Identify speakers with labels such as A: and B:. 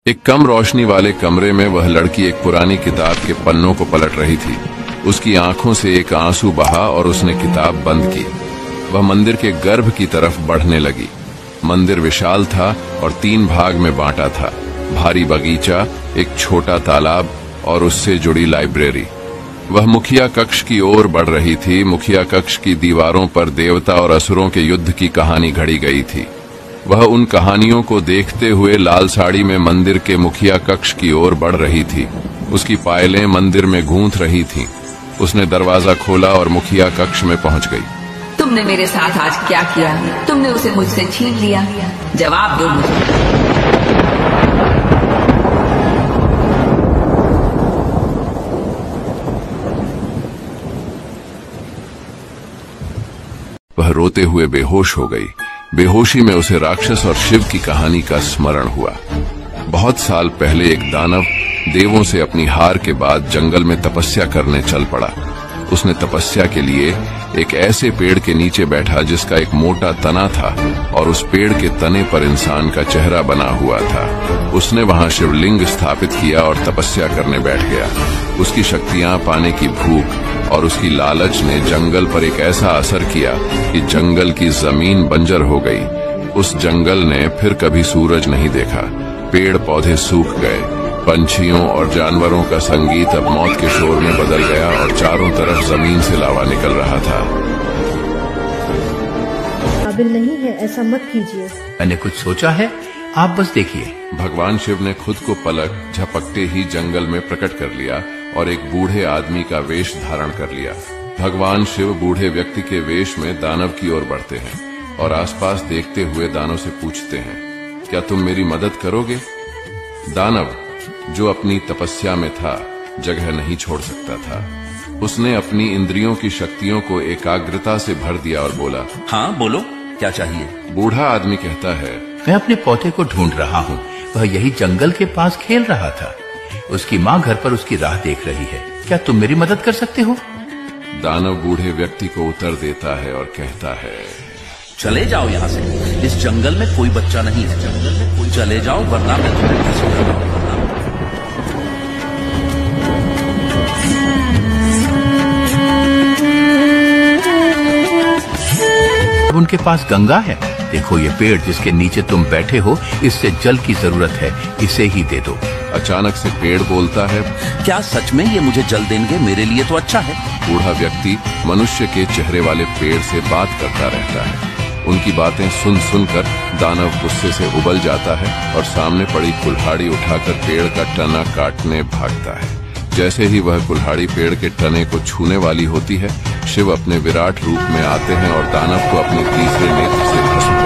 A: एक कम रोशनी वाले कमरे में वह लड़की एक पुरानी किताब के पन्नों को पलट रही थी। उसकी आंखों से एक आंसू बहा और उसने किताब बंद की। वह मंदिर के गर्भ की तरफ बढ़ने लगी। मंदिर विशाल था और 3 भाग में बांटा था। भारी बगीचा, एक छोटा तालाब और उससे जुड़ी लाइब्रेरी। वह मुखिया कक्ष की ओर बढ़ रही थी। मुखिया कक्ष की दीवारों पर देवता और असुरों के युद्ध की कहानी घड़ी गई थी। वह उन कहानियों को देखते हुए लाल साड़ी में मंदिर के मुखिया कक्ष की ओर बढ़ रही थी। उसकी पायलें मंदिर में गूंथ रही थीं। उसने दरवाजा खोला और मुखिया कक्ष में पहुंच गई।
B: तुमने मेरे साथ आज क्या किया? तुमने उसे मुझसे छीन लिया। जवाब दो मुझे।
A: वह रोते हुए बेहोश हो गई। बेहोशी में उसे राक्षस और शिव की कहानी का स्मरण हुआ। बहुत साल पहले एक दानव देवों से अपनी हार के बाद जंगल में तपस्या करने चल पड़ा। उसने तपस्या के लिए एक ऐसे पेड़ के नीचे बैठा जिसका एक मोटा तना था और उस पेड़ के तने पर इंसान का चेहरा बना हुआ था। उसने वहां शिवलिंग स्थापित किया और तपस्या करने बैठ गया। उसकी शक्तियां पाने की भूख और उसकी लालच ने जंगल पर एक ऐसा असर किया कि जंगल की जमीन बंजर हो गई। उस जंगल ने फिर कभी सूरज नहीं देखा। पेड़ पौधे सूख गए। पंछियों और जानवरों का संगीत अब मौत के शोर में बदल गया और चारों तरफ जमीन से लावा निकल रहा था।
C: काबिल नहीं है, ऐसा मत कीजिए।
D: मैंने कुछ सोचा है, आप बस देखिए।
A: भगवान शिव ने खुद को पलक झपकते ही जंगल में प्रकट कर लिया और एक बूढ़े आदमी का वेश धारण कर लिया। भगवान शिव बूढ़े व्यक्ति के वेश में दानव की ओर बढ़ते हैं और आसपास देखते हुए दानव से पूछते हैं, क्या तुम मेरी मदद करोगे? दानव, जो अपनी तपस्या में था, जगह नहीं छोड़ सकता था। उसने अपनी इंद्रियों की शक्तियों को एकाग्रता से भर दिया और बोला,
E: हाँ बोलो, क्या चाहिए?
A: बूढ़ा आदमी कहता है,
D: मैं अपने पौधे को ढूंढ रहा हूँ। वह यही जंगल के पास खेल रहा था। उसकी माँ घर पर उसकी राह देख रही है। क्या तुम मेरी मदद कर सकते हो?
A: दानव बूढ़े व्यक्ति को उत्तर देता है और कहता है,
E: चले जाओ यहाँ से। इस जंगल में कोई बच्चा नहीं है। जंगल में कोई चले जाओ वरना मैं तुम्हें घसीटूंगा।
D: अब उनके पास गंगा है। देखो, ये पेड़ जिसके नीचे तुम बैठे हो, इससे जल की जरूरत है। इसे ही दे दो।
A: अचानक से पेड़ बोलता है,
E: क्या सच में ये मुझे जल देंगे? मेरे लिए तो अच्छा है।
A: बूढ़ा व्यक्ति मनुष्य के चेहरे वाले पेड़ से बात करता रहता है। उनकी बातें सुन सुनकर दानव गुस्से से उबल जाता है और सामने पड़ी कुल्हाड़ी उठाकर पेड़ का तना काटने भागता है। जैसे ही वह कुल्हाड़ी पेड़ के तने को छूने वाली होती है, शिव अपने विराट रूप में आते हैं और दानव को अपने तीसरे नेत्र से भस्म